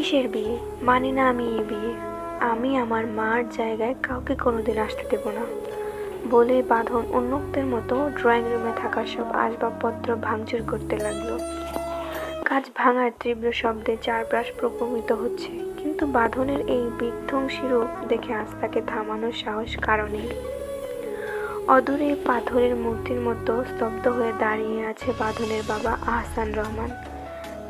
কিসের বিয়ে? মানি না আমি এই বিয়ে। আমি আমার মার জায়গায় কাউকে কোনোদিন আসতে দেব না। বলে বাঁধন উন্মুক্তের মতো ড্রয়িং রুমে থাকা সব আসবাবপত্র ভাঙচুর করতে লাগলো। কাঁচ ভাঙার তীব্র শব্দে চারপাশ প্রকম্পিত হচ্ছে, কিন্তু বাঁধনের এই বিধ্বংসী রূপ দেখে আজ তাকে থামানোর সাহস কারো নেই। অদূরে পাথরের মূর্তির মতো স্তব্ধ হয়ে দাঁড়িয়ে আছে বাঁধনের বাবা আহসান রহমান।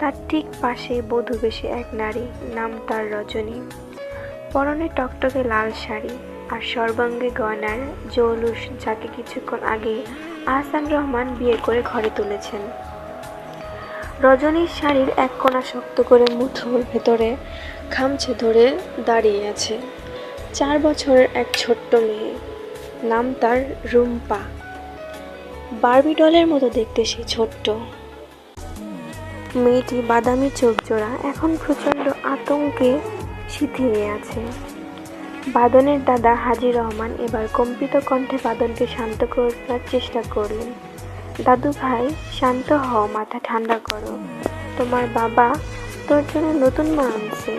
তার ঠিক পাশে বধূ বেশে এক নারী, নাম তার রজনী। পরনে টকটকে লাল শাড়ি আর সর্বাঙ্গে গয়নার জৌলুস, যাকে কিছুক্ষণ আগে আহসান রহমান বিয়ে করে ঘরে তুলেছেন। রজনীর শাড়ির এক কোণা শক্ত করে মুঠোর ভেতরে খামচে ধরে দাঁড়িয়ে আছে 4 বছরের এক ছোট্ট মেয়ে, নাম তার রুম্পা। বারবি ডলের মতো দেখতে সেই ছোট্ট মেয়েটি বাদামি চোখ জোড়া এখন প্রচণ্ড আতঙ্কে শিথিলে আছে। বাঁধনের দাদা হাজী রহমান এবার কম্পিত কণ্ঠে বাঁধনকে শান্ত করার চেষ্টা করলেন। দাদু ভাই, শান্ত হও, মাথা ঠান্ডা করো। তোমার বাবা তোর জন্য নতুন মা আনছে।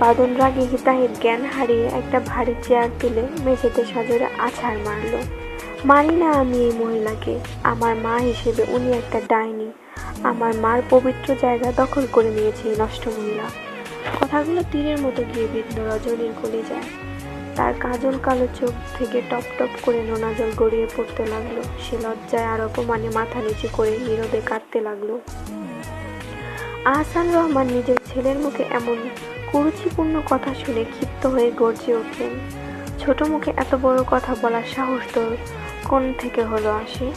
বাঁধন রাগে হিতাহিত জ্ঞান হারিয়ে একটা ভারী চেয়ার তুলে মেঝেতে সাজরে আছাড় মারল। মানি না আমি এই মহিলাকে। আমার মা হিসেবে উনি একটা ডাইনি। আমার মার পবিত্র জায়গা দখল করে নিয়েছে এই নষ্ট মহিলা। কথাগুলো তীরের মতো গিয়ে বিঁধল রজনীর কলিজায়। তার কাজল কালো চোখ থেকে টপ টপ করে নোনা জল গড়িয়ে পড়তে লাগলো। সে লজ্জায় আর অপমানে মাথা নিচু করে নীরবে কাঁদতে লাগলো। আহসান রহমান নিজের ছেলের মুখে এমন কুরুচিপূর্ণ কথা শুনে ক্ষিপ্ত হয়ে গর্জে উঠলেন। ছোট মুখে এত বড় কথা বলার সাহস তোর কোন থেকে হলো আসে?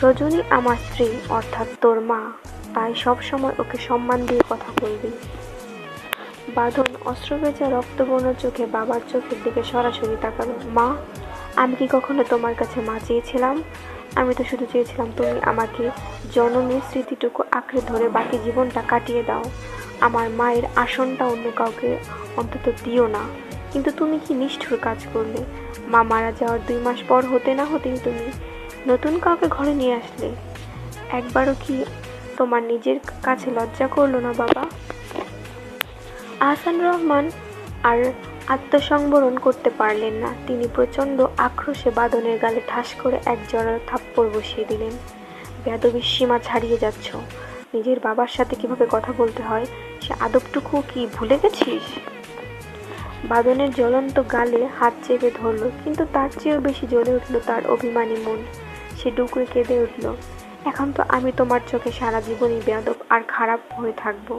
রজনী আমার স্ত্রী, অর্থাৎ তোর মা, তাই সব সময় ওকে সম্মান দিয়ে কথা বলবি। বাঁধন অস্ত্রভেজা রক্তবর্ণ চোখে বাবার চোখের দিকে সরাসরি তাকালো। মা, আমি কি কখনো তোমার কাছে মা চেয়েছিলাম? আমি তো শুধু চেয়েছিলাম তুমি আমাকে জননীর স্মৃতিটুকু আঁকড়ে ধরে বাকি জীবনটা কাটিয়ে দাও। আমার মায়ের আসনটা অন্য কাউকে অন্তত দিও না। কিন্তু তুমি কি নিষ্ঠুর কাজ করলে। মা মারা যাওয়ার 2 মাস পর হতে না হতেই তুমি নতুন কাউকে ঘরে নিয়ে আসলে। একবারও কি তোমার নিজের কাছে লজ্জা করলো না বাবা? আহসান রহমান আর আত্মসংবরণ করতে পারলেন না। তিনি প্রচণ্ড আক্রোশে বাঁধনের গালে ঠাস করে এক জোড়া থাপ্পড় বসিয়ে দিলেন। বেয়াদবির সীমা ছাড়িয়ে যাচ্ছ। নিজের বাবার সাথে কিভাবে কথা বলতে হয় সে আদবটুকু কি ভুলে গেছিস? বাঁধনের জ্বলন্ত গালে হাত চেপে ধরল, কিন্তু তার চেয়েও বেশি জ্বলে উঠল তার অভিমানী মন। সে ডুকরে কেঁদে উঠল। এখন তো আমি তোমার চোখে সারা জীবনই বেয়াদব আর খারাপ হয়ে থাকবো।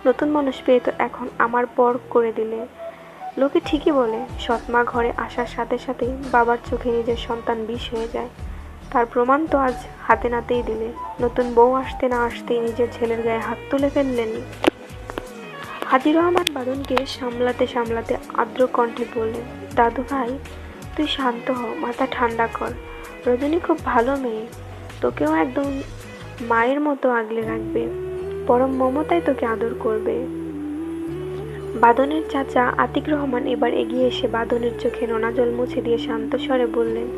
নতুন মানুষ পেয়ে তো এখন আমার পর করে দিলে। লোকে ঠিকই বলে, সৎমা ঘরে আসার সাথে সাথেই বাবার চোখে নিজের সন্তান বিষ হয়ে যায়। তার প্রমাণ তো আজ হাতে নাতেই দিলে। নতুন বউ আসতে না আসতেই নিজের ছেলের গায়ে হাত তুলে ফেললেন। হাজী রহমান বাঁধনকে সামলাতে সামলাতে আর্দ্র কণ্ঠে বললেন, দাদু ভাই, তুই শান্ত হ, মাথা ঠান্ডা কর। রজনী খুব ভালো মেয়ে, তোকেও একদম মায়ের মতো আগলে রাখবে। পরম মমতায় তোকে আদর করবে। বাঁধনের চাচা আতিক রহমান এবার এগিয়ে এসে বাঁধনের চোখে নোনা জল মুছে দিয়ে শান্ত স্বরে বললেন,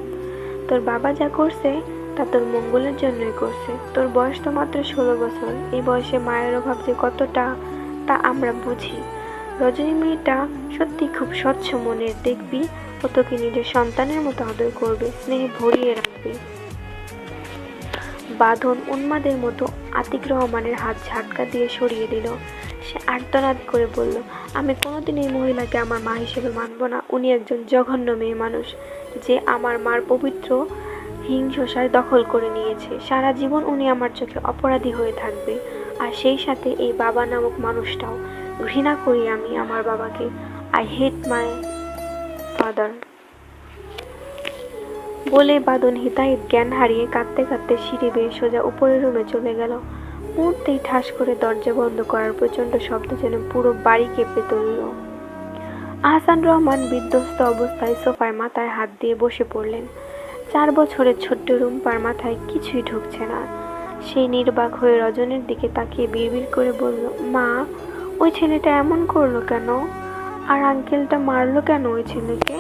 তোর বাবা যা করছে তা তোর মঙ্গলের জন্যই করছে। তোর বয়স তো মাত্র 16 বছর। এই বয়সে মায়ের অভাব যে কতটা তা আমরা বুঝি। রজনী মেয়েটা সত্যি খুব স্বচ্ছ মনের। দেখবি ও তোকে নিজের সন্তানের মতো আদর করবে, স্নেহে ভরিয়ে রাখবে। বাঁধন উন্মাদের মতো আতিক রহমানের হাত ঝাটকা দিয়ে সরিয়ে দিল। সে আর্তনাদ করে বলল, আমি কোনোদিন এই মহিলাকে আমার মা হিসেবে মানব না। উনি একজন জঘন্য মেয়ে মানুষ, যে আমার মার পবিত্র হিংস্রসায় দখল করে নিয়েছে। সারা জীবন উনি আমার চোখে অপরাধী হয়ে থাকবে। আর সেই সাথে এই বাবা নামক মানুষটাও। ঘৃণা করি আমি আমার বাবাকে। I hate my father. বলে বাঁধন হিতাহিত জ্ঞান হারিয়ে কাঁদতে কাঁদতে সিঁড়ি বেয়ে সোজা উপরের রুমে চলে গেল। মুহূর্তেই ঠাস করে দরজা বন্ধ করার প্রচণ্ড শব্দ যেন পুরো বাড়ি কেঁপে তুলল। আহসান রহমান বিধ্বস্ত অবস্থায় সোফায় মাথায় হাত দিয়ে বসে পড়লেন। 4 বছরের ছোট্ট রুম্পার মাথায় কিছুই ঢুকছে না। সেই নির্বাক হয়ে রজনীর দিকে তাকিয়ে বিড়বিড় করে বলল, মা, ওই ছেলেটা এমন করলো কেন? আর আঙ্কেলটা মারলো কেন ওই ছেলেকে?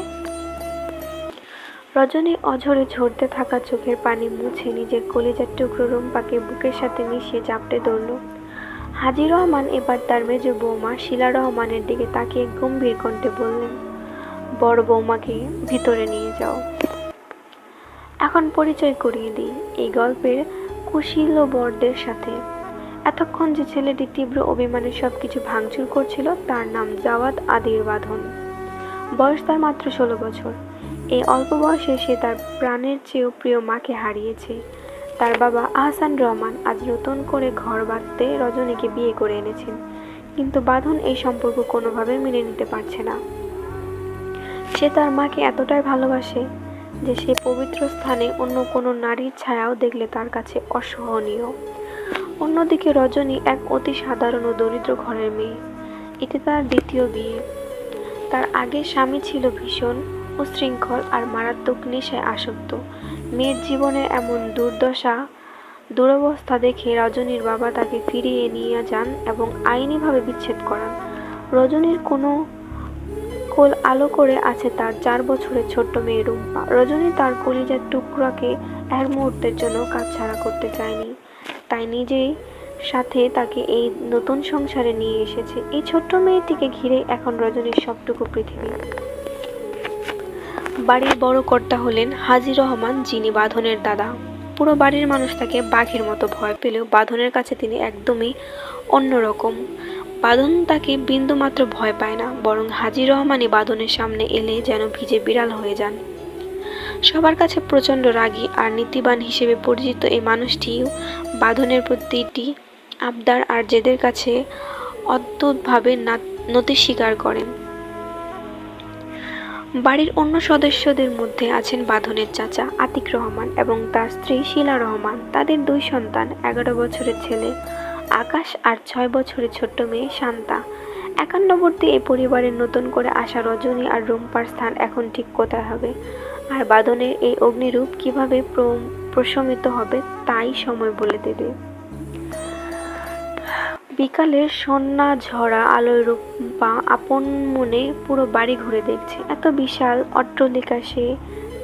রজনী অঝরে ঝরতে থাকা চোখের পানি মুছে নিজের কলিজার টুকরো রুম্পাকে বুকের সাথে মিশিয়ে জাপটে ধরল। হাজী রহমান এবার তার মেজ বৌমা শিলা রহমানের দিকে তাকিয়ে গম্ভীর কণ্ঠে বললেন, বড় বৌমাকে ভিতরে নিয়ে যাও। এখন পরিচয় করিয়ে দিই এই গল্পের কুশীলবরদের সাথে। এতক্ষণ যে ছেলেটি তীব্র অভিমানে সবকিছু ভাঙচুর করছিল তার নাম জাওয়াদ আদির বাঁধন। বয়স তার মাত্র 16 বছর। এই অল্প বয়সে সে তার প্রাণের চেয়েও প্রিয় মাকে হারিয়েছে। তার বাবা আহসান রহমান আজ নতুন করে ঘর বাঁধতে রজনীকে বিয়ে করে এনেছেন, কিন্তু বাঁধন এই সম্পর্ক কোনোভাবে মেনে নিতে পারছে না। সে তার মাকে এতটাই ভালোবাসে যে সে পবিত্র স্থানে অন্য কোনো নারীর ছায়াও দেখলে তার কাছে অসহনীয়। অন্যদিকে রজনী এক অতি সাধারণ ও দরিদ্র ঘরের মেয়ে। এটি তার দ্বিতীয় বিয়ে। তার আগের স্বামী ছিল ভীষণ উচ্ছৃঙ্খল আর মারাত্মক নেশায় আসক্ত। মেয়ের জীবনে এমন দুরবস্থা দেখে রজনীর বাবা তাকে ফিরিয়ে নিয়ে যান এবং আইনিভাবে বিচ্ছেদ করান। রজনীর কোনো কোল আলো করে আছে তার 4 বছরের ছোট্ট মেয়ে রুম্পা। রজনী তার কলিজার টুকরাকে এক মুহূর্তের জন্য কাছছাড়া করতে চায়নি, তাই নিজেই সাথে তাকে এই নতুন সংসারে নিয়ে এসেছে। এই ছোট্ট মেয়েটিকে ঘিরে এখন রজনীর সবটুকু পৃথিবী। বাড়ির বড় কর্তা হলেন হাজী রহমান, যিনি বাঁধনের দাদা। পুরো বাড়ির মানুষ তাকে বাঘের মতো ভয় পেলেও বাঁধনের কাছে তিনি একদমই অন্যরকম। বাঁধন তাকে বিন্দুমাত্র ভয় পায় না, বরং হাজী রহমানই বাঁধনের সামনে এলে যেন ভিজে বিড়াল হয়ে যান। সবার কাছে প্রচণ্ড রাগী আর নীতিবান হিসেবে পরিচিত এই মানুষটিও বাঁধনের প্রতিটি আবদার আর জেদের কাছে অদ্ভুতভাবে নতি স্বীকার করেন। বাড়ির অন্য সদস্যদের মধ্যে আছেন বাঁধনের চাচা আতিক রহমান এবং তার স্ত্রী শিলা রহমান। তাদের 2 সন্তান, 11 বছরের ছেলে আকাশ আর 6 বছরের ছোট্ট মেয়ে শান্তা। একান্নবর্তী এই পরিবারের নতুন করে আসা রজনী আর রুম্পার স্থান এখন ঠিক কোথায় হবে, আর বাঁধনের এই অগ্নিরূপ কিভাবে প্রশমিত হবে তাই সময় বলে দেবে। বিকালের সন্ধ্যা ঝরা আলোয় রুম্পা আপন মনে পুরো বাড়ি ঘুরে দেখছে। এত বিশাল অট্টালিকা সে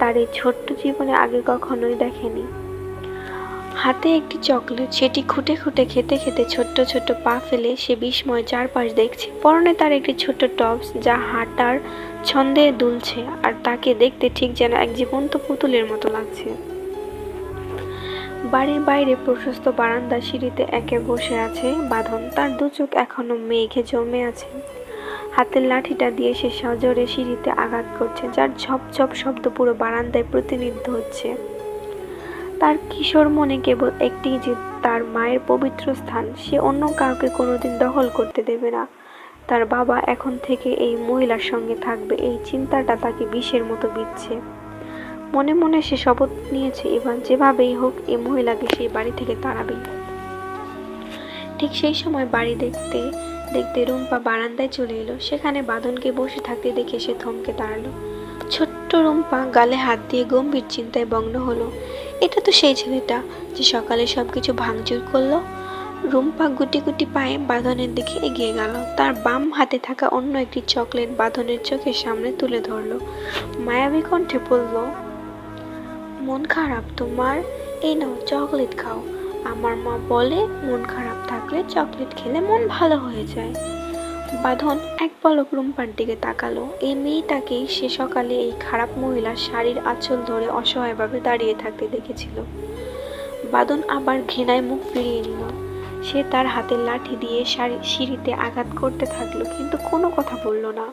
তার এই ছোট্ট জীবনে আগে কখনোই দেখেনি। হাতে একটি চকলেট, সেটি খুঁটে খুঁটে খেতে খেতে ছোট্ট ছোট্ট পা ফেলে সে বিস্ময় চারপাশ দেখছে। পরনে তার একটি ছোট্ট টপস যা হাঁটার ছন্দে দুলছে, আর তাকে দেখতে ঠিক যেন এক জীবন্ত পুতুলের মতো লাগছে। বাড়ির বাইরে প্রশস্ত বারান্দা সিঁড়িতে একে বসে আছে বাঁধন। তার 2 চোখ এখনো মেঘে জমে আছে। হাতের লাঠিটা দিয়ে সে সজোরে সিঁড়িতে আঘাত করছে, যার ঝপ ঝপ শব্দ পুরো বারান্দায় প্রতিনিধিত্ব হচ্ছে। তার কিশোর মনে কেবল একটি যে তার মায়ের পবিত্র স্থান সে অন্য কাউকে কোনোদিন দখল করতে দেবে না। তার বাবা এখন থেকে এই মহিলার সঙ্গে থাকবে, এই চিন্তাটা তাকে বিষের মতো বিচ্ছে। মনে মনে সে শপথ নিয়েছে এবার যেভাবেই হোক এই মহিলাকে সেই বাড়ি থেকে তাড়াবে। ঠিক সেই সময় বাড়ি দেখতে দেখতে রুম্পা বারান্দায় চলে এলো। সেখানে বাঁধনকে বসে থাকতে দেখে সে থমকে দাঁড়ালো। ছোট্ট রুম্পা গালে হাত দিয়ে গম্ভীর চিন্তায় মগ্ন হলো। এটা তো সেই ছেলেটা যে সকালে সবকিছু ভাঙচুর করলো। রুম্পা গুটি গুটি পায়ে বাঁধনের দিকে এগিয়ে গেল। তার বাম হাতে থাকা অন্য একটি চকলেট বাঁধনের চোখের সামনে তুলে ধরলো। মায়াবী কণ্ঠে বলল, মন খারাপ তোমার? এই নাও চকলেট খাও। আমার মা বলে মন খারাপ থাকলে চকলেট খেলে মন ভালো হয়ে যায়। বাঁধন এক পলক রুম্পার দিকে তাকালো। এই মেয়েটাকেই সে সকালে এই খারাপ মহিলার শাড়ির আঁচল ধরে অসহায়ভাবে দাঁড়িয়ে থাকতে দেখেছিল। বাঁধন আবার ঘৃণায় মুখ ফিরিয়ে নিল। সে তার হাতের লাঠি দিয়ে সিঁড়িতে আঘাত করতে থাকলো, কিন্তু কোনো কথা বলল না।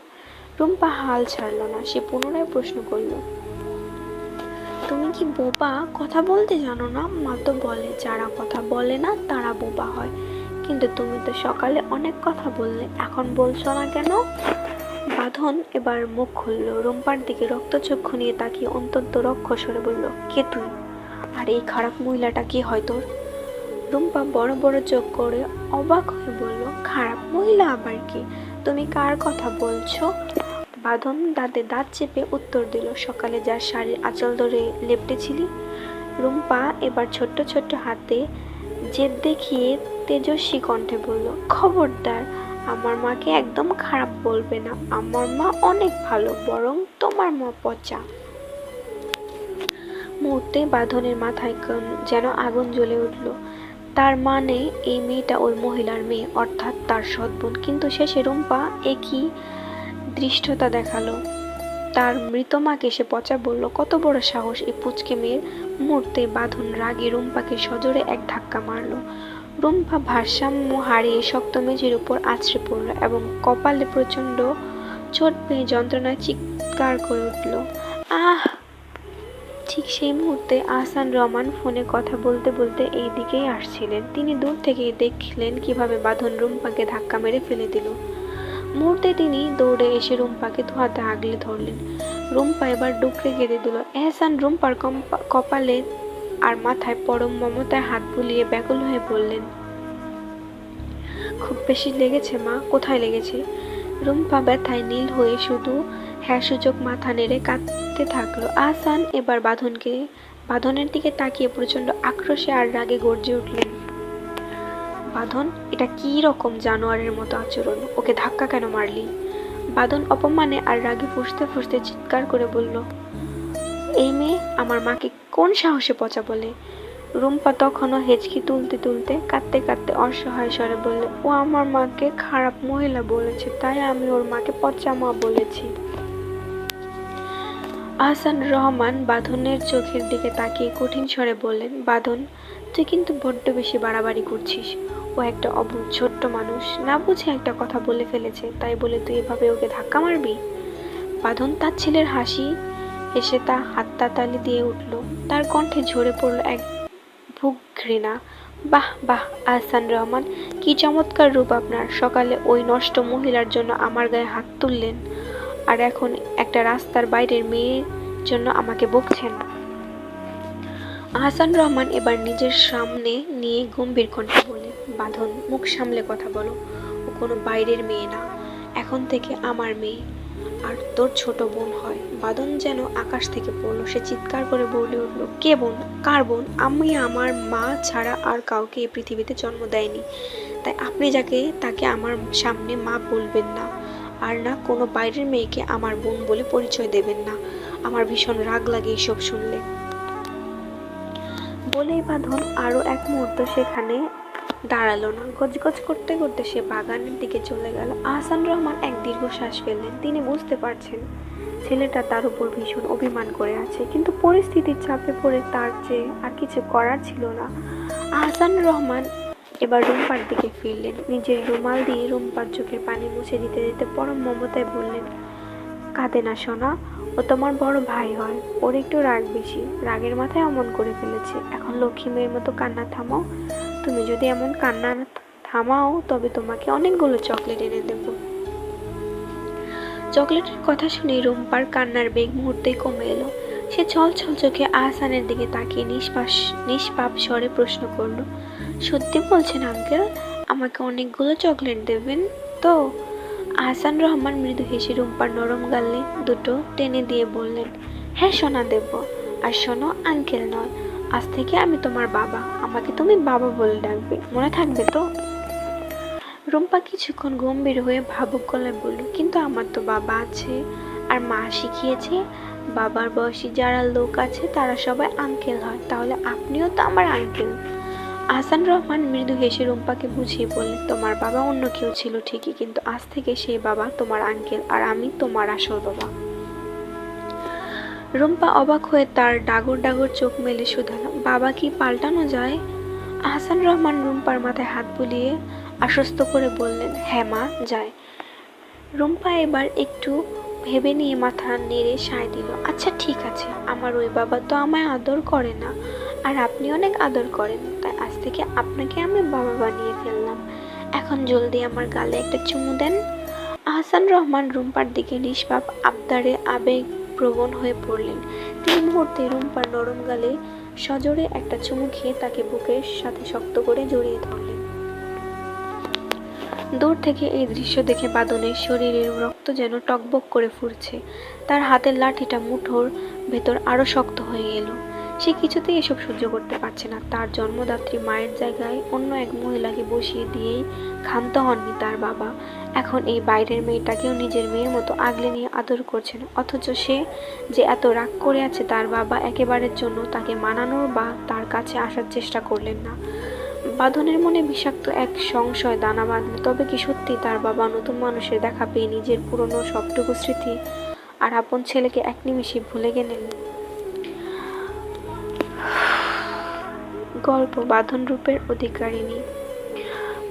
রুম্পা হাল ছাড়ল না। সে পুনরায় প্রশ্ন করল, তুমি কি বোবা? কথা বলতে জানো না? মা তো বলে যারা কথা বলে না তারা বোবা হয়, কিন্তু তুমি তো সকালে অনেক কথা বললে, এখন বলছো না কেন? বাঁধন এবার মুখ খুলল। রুম্পার দিকে রক্তচক্ষু নিয়ে তাকিয়ে অত্যন্ত রক্ষ স্বরে বলল, কে তুই? আর এই খারাপ মহিলাটা কি হয় তোর? রুম্পা বড় বড় চোখ করে অবাক হয়ে বলল, খারাপ মহিলা আবার কি? তুমি কার কথা বলছো? বাঁধন দাঁতে দাঁত চেপে উত্তর দিল, সকালে যার শাড়ির আঁচল ধরে লেপটেছিলি। রুম্পা এবার ছোট্ট ছোট্ট হাতে জেদ দেখিয়ে তেজস্বী কণ্ঠে বলল, খবরদার, আমার মাকে একদম খারাপ বলবে না। আমার মা অনেক ভালো, বরং তোমার মা পচা। মুহূর্তে বাঁধনের মাথায় যেন আগুন জ্বলে উঠল। তার মানে এই মেয়েটা ওই মহিলার মেয়ে, অর্থাৎ তার সৎ বোন। কিন্তু শেষে রুম্পা একই ধৃষ্টতা দেখালো, তার মৃত মাকে সে পচা বলল। কত বড় সাহস এই পুচকে মেয়ের! মুহূর্তে বাঁধন রাগে রুম্পাকে সজোরে এক ধাক্কা মারল। রুম্পা ভারসাম্য হারিয়ে শক্ত মেঝের উপর আছড়ে পড়ল এবং কপালে প্রচণ্ড চোট পেয়ে যন্ত্রণায় চিৎকার করে উঠল, আহ! ঠিক সেই মুহূর্তে আহসান রহমান ফোনে কথা বলতে বলতে এই দিকেই আসছিলেন। তিনি দূর থেকেই দেখলেন কিভাবে বাঁধন রুম্পাকে ধাক্কা মেরে ফেলে দিল। মুহূর্তে তিনি দৌড়ে এসে রুম্পাকে ধোয়াতে আগলে ধরলেন। রুম্পা এবার ডুকরে কেঁদে দিল। এহসান রুম্পার কপালে আর মাথায় পরম মমতায় হাত বুলিয়ে ব্যাকুল হয়ে বললেন, খুব বেশি লেগেছে মা? কোথায় লেগেছে? রুম্পা ব্যথায় নীল হয়ে শুধু হ্যাঁ সূচক মাথা নেড়ে কাঁদতে থাকলো। আহসান এবার বাঁধনের দিকে তাকিয়ে প্রচন্ড আক্রোশে আর রাগে গর্জে উঠলেন, বাঁধন, এটা কি রকম জানোয়ারের মতো আচরণ? ওকে ধাক্কা কেন মারলি? বাঁধন অপমানে আর রাগে ফুঁসতে ফুঁসতে চিৎকার করে বলল, এই মেয়ে আমার মাকে কোন সাহসে পচা বলে? রুম্পা তখনও হেঁচকি তুলতে তুলতে কাঁদতে কাঁদতে অসহায় স্বরে বলল, ও আমার মাকে খারাপ মহিলা বলেছে, তাই আমি ওর মাকে পচা মা বলেছি। আহসান রহমান বাঁধনের চোখের দিকে তাকিয়ে কঠিন স্বরে বললেন, বাঁধন, তুই কিন্তু বড্ড বেশি বাড়াবাড়ি করছিস। ও একটা অবুঝ ছোট্ট মানুষ, না বুঝে একটা কথা বলে ফেলেছে, তাই বলে তুই এভাবে ওকে ধাক্কা মারবি? বাঁধন তার ছেলের হাসি এসে তা হাততালি দিয়ে উঠল। তার কণ্ঠে ঝরে পড়ল এক ভুক ঘৃণা। বাহ বাহ আহসান রহমান, কি চমৎকার রূপ আপনার! সকালে ওই নষ্ট মহিলার জন্য আমার গায়ে হাত তুললেন, আর এখন একটা রাস্তার বাইরের মেয়ের জন্য আমাকে বকছেন। আহসান রহমান এবার নিজের সামনে নিয়ে গম্ভীর কণ্ঠে বলে, বাঁধন, মুখ সামলে কথা বলো। ও কোনো বাইরের মেয়ে না, এখন থেকে আমার মেয়ে, আর তোর ছোট বোন হয়। বাঁধন যেন আকাশ থেকে পড়লো। সে চিৎকার করে বলে উঠল, কে বোন? কার বোন? আমি আমার মা ছাড়া আর কাউকে এই পৃথিবীতে জন্ম দেয়নি, তাই আপনি তাকে আমার সামনে মা বলবেন না, আর না কোনো বাইরের মেয়েকে আমার বোন বলে পরিচয় দেবেন না। আমার ভীষণ রাগ লাগে এসব শুনলে। বলেই বাঁধন আরো এক মুহূর্ত সেখানে দাঁড়ালো না। গজগজ করতে করতে সে বাগানের দিকে চলে গেল। আহসান রহমান এক দীর্ঘশ্বাস ফেললেন। তিনি বুঝতে পারছেন ছেলেটা তার উপর ভীষণ অভিমান করে আছে, কিন্তু পরিস্থিতির চাপে পড়ে তার যে আর কিছু করার ছিল না। আহসান রহমান এবার রুম্পার দিকে ফিরলেন। নিজের রুমাল দিয়ে রুম্পার চোখের পানি মুছে দিতে দিতে পরম মমতায় বললেন, কাঁদে না সোনা, ও তোমার বড় ভাই হয়, ওর একটু রাগ বেশি, রাগের মাথায় অমন করে ফেলেছে। এখন লক্ষ্মী মেয়ের মতো কান্না থামাও। তুমি যদি এমন কান্না থামাও তবে তোমাকে অনেকগুলো চকলেট এনে দেব। চকলেটের কথা শুনে রুম্পার কান্নার বেগ মুহূর্তেই কমে এলো। সে ছলছল চোখে আহসানের দিকে তাকিয়ে নিষ্পাপ স্বরে প্রশ্ন করলো, সত্যি বলছেন আঙ্কেল? আমাকে অনেকগুলো চকলেট দেবেন তো? আহসান রহমান মৃদু হেসে রুম্পার নরম গালে দুটো টেনে দিয়ে বললেন, হ্যাঁ সোনা দেব। আর শোনো, আঙ্কেল নয়, আজ থেকে আমি তোমার বাবা, আমাকে তুমি বাবা বলে ডাকবে, মনে থাকবে তো? রুম্পা কিছুক্ষণ গম্ভীর হয়ে ভাবুক গলায় বলল, কিন্তু আমার তো বাবা আছে, আর মা শিখিয়েছে বাবার বয়সী যারা লোক আছে তারা সবাই আঙ্কেল হয়, তাহলে আপনিও তো আমার আঙ্কেল। আহসান রহমান মৃদু হেসে রুম্পাকে বুঝিয়ে বললেন, তোমার বাবা অন্য কেউ ছিল ঠিকই, কিন্তু আজ থেকে সেই বাবা তোমার আঙ্কেল, আর আমি তোমার আসল বাবা। রুম্পা অবাক হয়ে তার ডাগর ডাগর চোখ মেলে শুধালো, বাবা কি পাল্টানো যায়? আহসান রহমান রুম্পার মাথায় হাত বুলিয়ে আশ্বস্ত করে বললেন, হ্যাঁ মা, যায়। রুম্পা এবার একটু ভেবে নিয়ে মাথা নেড়ে সায় দিল, আচ্ছা ঠিক আছে, আমার ওই বাবা তো আমায় আদর করে না, আর আপনি অনেক আদর করেন, তাই আজ থেকে আপনাকে আমি বাবা বানিয়ে ফেললাম। এখন জলদি আমার গালে একটা চুমু দেন। আহসান রহমান রুম্পার দিকে নিষ্পাপ আবদারে আবেগ প্রবণ হয়ে পড়লেন। তিনি মুহূর্তে রুম্পার নরম গালে সজোরে একটা চুমু খেয়ে তাকে বুকের সাথে শক্ত করে জড়িয়ে ধরলেন। দূর থেকে এই দৃশ্য দেখে বাঁধনের শরীরের রক্ত যেন টকবক করে ফুটছে। তার হাতের লাঠিটা মুঠোর ভেতর আরো শক্ত হয়ে এলো। সে কিছুতেই এসব সহ্য করতে পারছে না। তার জন্মদাত্রী মায়ের জায়গায় অন্য এক মহিলাকে বসিয়ে দিয়েই ক্ষান্ত হননি তার বাবা। এখন এই বাইরের মেয়েটাকেও নিজের মেয়ের মতো আগলে নিয়ে আদর করছেন, অথচ সে যে এত রাগ করে আছে তার বাবা একেবারের জন্য তাকে মানানোর বা তার কাছে আসার চেষ্টা করলেন না। বাঁধনের মনে বিষাক্ত এক সংশয় দানা বাঁধল। তবে কি সত্যি তার বাবা নতুন মানুষের দেখা পেয়ে নিজের পুরনো সবটুকু স্মৃতি আর আপন ছেলেকে এক নিমিষে ভুলে গেলেন? গল্প বাঁধন রূপের অধিকারিণী।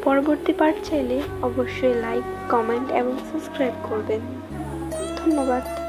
পরবর্তী পার্ট চাইলে অবশ্যই লাইক, কমেন্ট এবং সাবস্ক্রাইব করবেন। ধন্যবাদ।